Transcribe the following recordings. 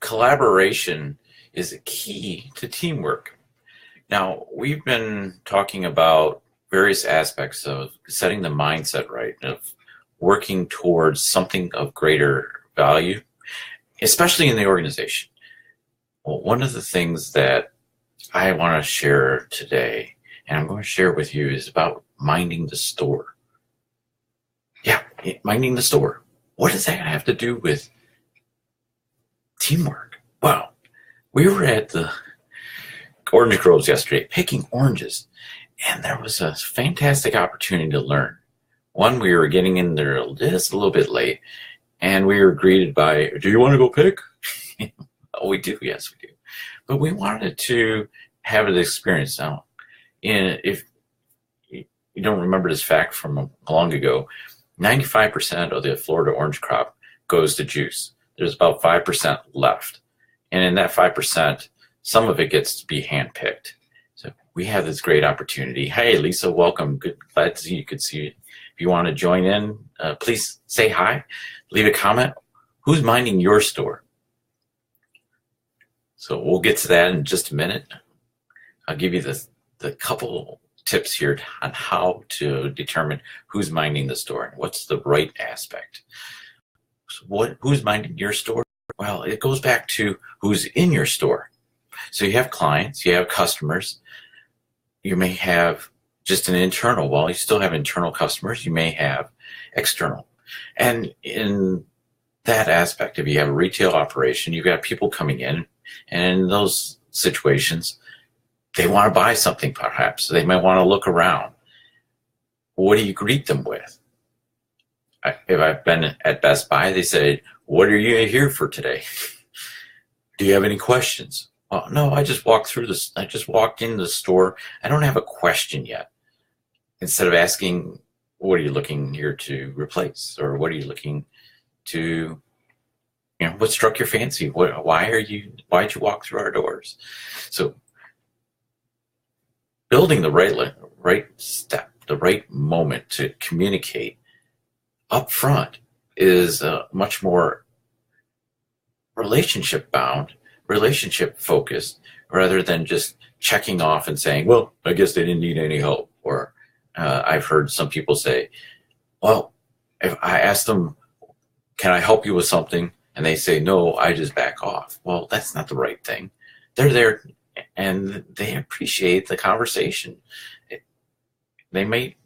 Collaboration is a key to teamwork. Now, we've been talking about various aspects of setting the mindset right, of working towards something of greater value, especially in the organization. Well, one of the things that I want to share today, and I'm going to share with you, is about minding the store. Yeah, minding the store. What does that have to do with teamwork? Well, we were at the orange groves yesterday picking oranges, and there was a fantastic opportunity to learn. One, we were getting in there just a little bit late, and we were greeted by, "Do you want to go pick?" Oh, we do. Yes, we do. But we wanted to have an experience. Now, if you don't remember this fact from long ago, 95% of the Florida orange crop goes to juice. There's about 5% left. And in that 5%, some of it gets to be handpicked. So we have this great opportunity. Hey, Lisa, welcome. Glad to see you. Could see you. If you want to join in, please say hi. Leave a comment. Who's minding your store? So we'll get to that in just a minute. I'll give you the couple tips here on how to determine who's minding the store and what's the right aspect. So who's minding your store? Well, it goes back to who's in your store. So you have clients, you have customers, you may have just an internal. Well, you still have internal customers, you may have external. And in that aspect, if you have a retail operation, you've got people coming in, and in those situations, they want to buy something perhaps. They might want to look around. What do you greet them with? If I've been at Best Buy, they say, "What are you here for today? Do you have any questions?" Well, no, I just walked through this. I just walked into the store. I don't have a question yet. Instead of asking, "What are you looking here to replace?" Or "What are you looking to, what struck your fancy? Why'd you walk through our doors?" So building the right step, the right moment to communicate up front is much more relationship bound, relationship focused, rather than just checking off and saying, "Well, I guess they didn't need any help." Or I've heard some people say, "Well, if I ask them, can I help you with something?" and they say, "No, I just back off." Well, that's not the right thing. They're there and they appreciate the conversation. They may,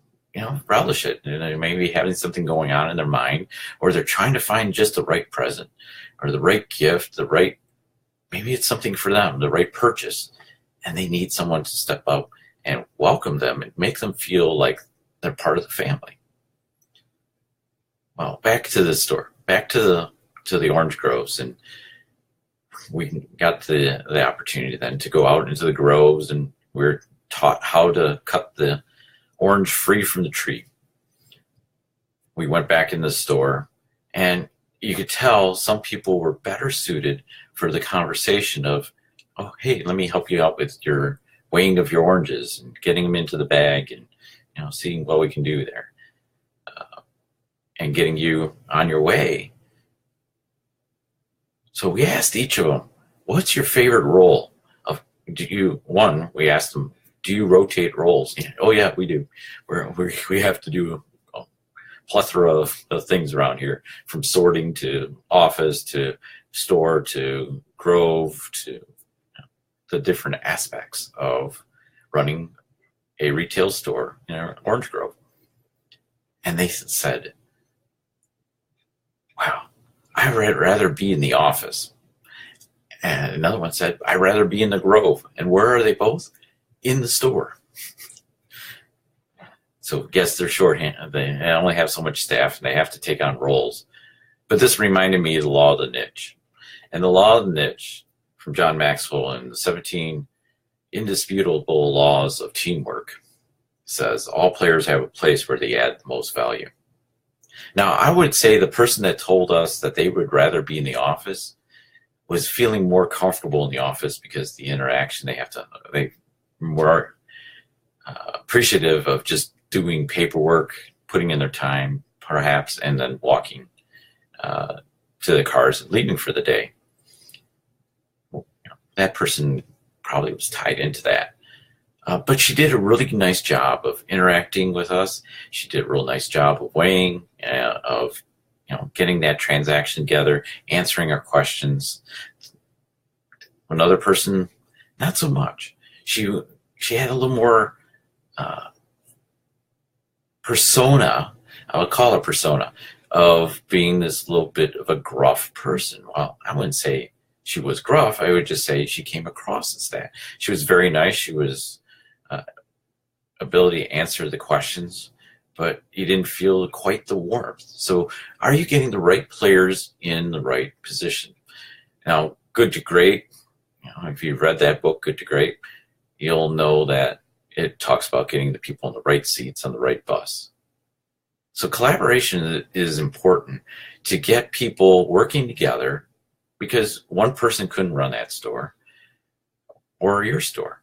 relish it. They may be having something going on in their mind, or they're trying to find just the right present or the right gift, maybe it's something for them, the right purchase, and they need someone to step up and welcome them and make them feel like they're part of the family. Well, back to the store, back to the orange groves, and we got the opportunity then to go out into the groves, and we're taught how to cut the orange free from the tree. We went back in the store, and you could tell some people were better suited for the conversation of, "Oh, hey, let me help you out with your weighing of your oranges and getting them into the bag, and seeing what we can do there, and getting you on your way." So we asked each of them, "What's your favorite role?" We asked them, "Do you rotate roles?" "Oh yeah, we do. We have to do a plethora of things around here, from sorting to office to store to grove to the different aspects of running a retail store in an orange grove." And they said, "Wow, I'd rather be in the office." And another one said, "I'd rather be in the grove." And where are they both? In the store. So guess they're shorthand. They only have so much staff, and they have to take on roles. But this reminded me of the law of the niche. And the law of the niche from John Maxwell and the 17 indisputable laws of teamwork says all players have a place where they add the most value. Now, I would say the person that told us that they would rather be in the office was feeling more comfortable in the office because the interaction they were appreciative of just doing paperwork, putting in their time, perhaps, and then walking to the cars and leaving for the day. that person probably was tied into that. But she did a really nice job of interacting with us. She did a real nice job of weighing, of getting that transaction together, answering our questions. Another person, not so much. She had a little more persona. I would call it persona of being this little bit of a gruff person. Well, I wouldn't say she was gruff. I would just say she came across as that. She was very nice. She was ability to answer the questions, but you didn't feel quite the warmth. So are you getting the right players in the right position? Now, Good to Great, if you've read that book, Good to Great, you'll know that it talks about getting the people in the right seats on the right bus. So collaboration is important to get people working together, because one person couldn't run that store or your store.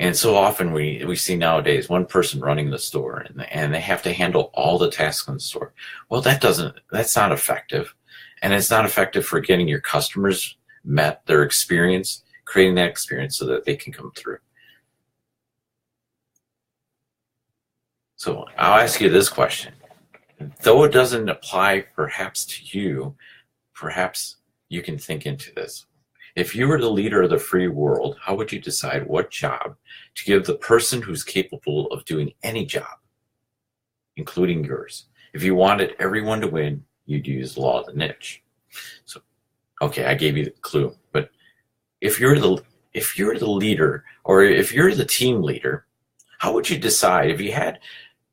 And so often we see nowadays one person running the store and they have to handle all the tasks in the store. Well, that's not effective. And it's not effective for getting your customers met, their experience, creating that experience so that they can come through. So I'll ask you this question. Though it doesn't apply perhaps to you, perhaps you can think into this. If you were the leader of the free world, how would you decide what job to give the person who's capable of doing any job, including yours? If you wanted everyone to win, you'd use the law of the niche. So, okay, I gave you the clue. But if you're the leader, or if you're the team leader, how would you decide? If you had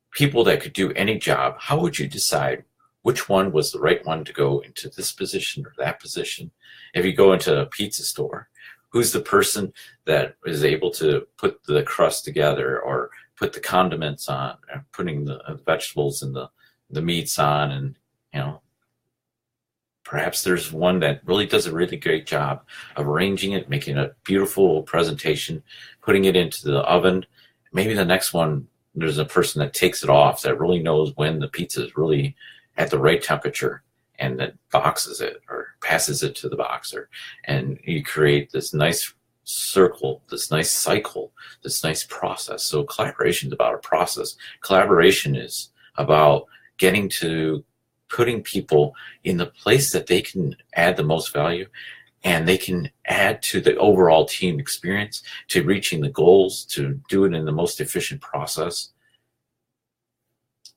people that could do any job, how would you decide which one was the right one to go into this position or that position? If you go into a pizza store, who's the person that is able to put the crust together, or put the condiments on, and putting the vegetables and the meats on? And perhaps there's one that really does a really great job of arranging it, making a beautiful presentation, putting it into the oven. Maybe the next one, there's a person that takes it off, that really knows when the pizza is really at the right temperature, and that boxes it or passes it to the boxer. And you create this nice circle, this nice cycle, this nice process. So collaboration is about a process. Collaboration is about getting to putting people in the place that they can add the most value, and they can add to the overall team experience, to reaching the goals, to do it in the most efficient process.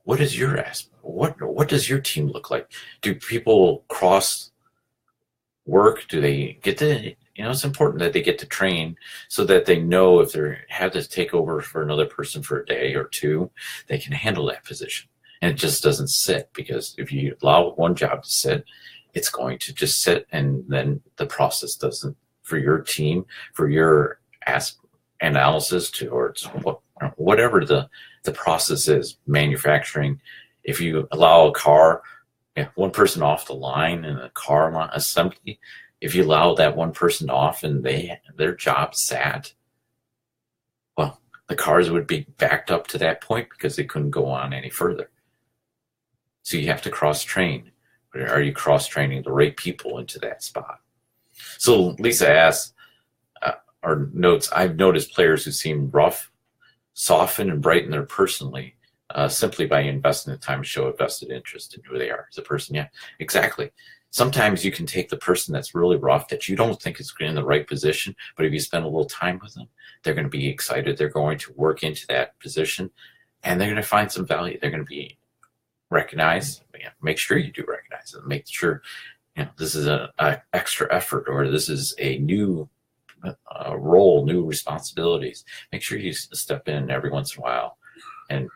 What is your aspect? What does your team look like? Do people cross work? Do they get to, it's important that they get to train so that they know if they have to take over for another person for a day or two, they can handle that position. And it just doesn't sit, because if you allow one job to sit, it's going to just sit, and then the process doesn't, for your team, for your analysis towards whatever the process is, manufacturing. If you allow a car, one person off the line in a car assembly, if you allow that one person off and their job sat, well, the cars would be backed up to that point because they couldn't go on any further. So you have to cross-train. Are you cross-training the right people into that spot? So Lisa asks, or notes, I've noticed players who seem rough, soften, and brighten their personally simply by investing the time to show a vested interest in who they are as a person. Yeah, exactly. Sometimes you can take the person that's really rough, that you don't think is in the right position, but if you spend a little time with them, they're going to be excited. They're going to work into that position, and they're going to find some value. They're going to be recognized. Make sure you do recognize them. Make sure this is an extra effort, or this is a new role, new responsibilities. Make sure you step in every once in a while and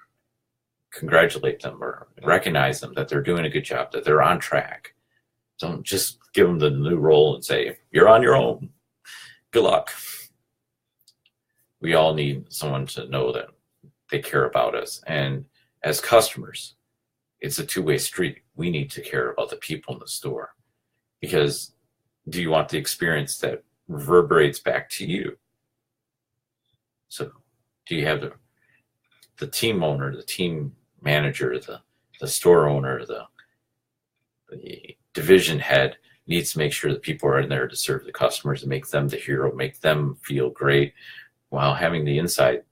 congratulate them or recognize them that they're doing a good job, that they're on track. Don't just give them the new role and say, you're on your own. Good luck. We all need someone to know that they care about us. And as customers, it's a two-way street. We need to care about the people in the store, because do you want the experience that reverberates back to you? So do you have the team owner, the team manager, the store owner, the division head needs to make sure that people are in there to serve the customers and make them the hero, make them feel great, while having the inside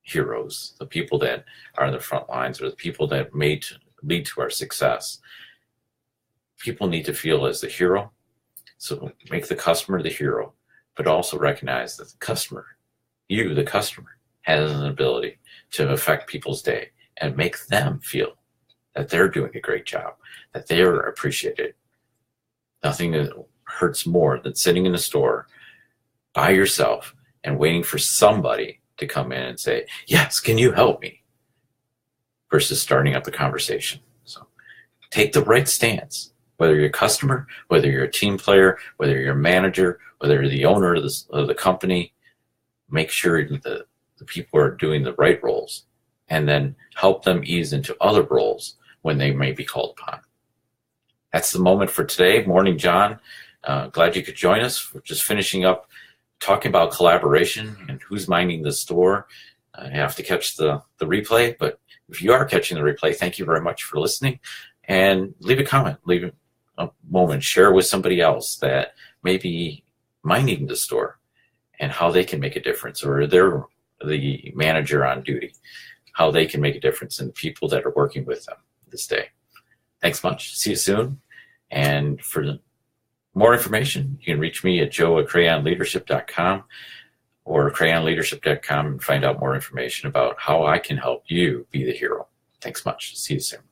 heroes, the people that are on the front lines, or the people that lead to our success. People need to feel as the hero, so make the customer the hero, but also recognize that the customer, you, the customer, has an ability to affect people's day and make them feel that they're doing a great job, that they're appreciated. Nothing hurts more than sitting in a store by yourself and waiting for somebody to come in and say, yes, can you help me? Versus starting up the conversation. So take the right stance, whether you're a customer, whether you're a team player, whether you're a manager, whether you're the owner of the company. Make sure that the people are doing the right roles, and then help them ease into other roles when they may be called upon. That's the moment for today. Morning, John. Glad you could join us. We're just finishing up talking about collaboration and who's minding the store. You have to catch the replay, but if you are catching the replay, thank you very much for listening. And leave a comment, leave a moment, share with somebody else that may be minding the store and how they can make a difference, or they're the manager on duty, how they can make a difference in the people that are working with them this day. Thanks much. See you soon. And for more information, you can reach me at joe@crayonleadership.com or crayonleadership.com and find out more information about how I can help you be the hero. Thanks much. See you soon.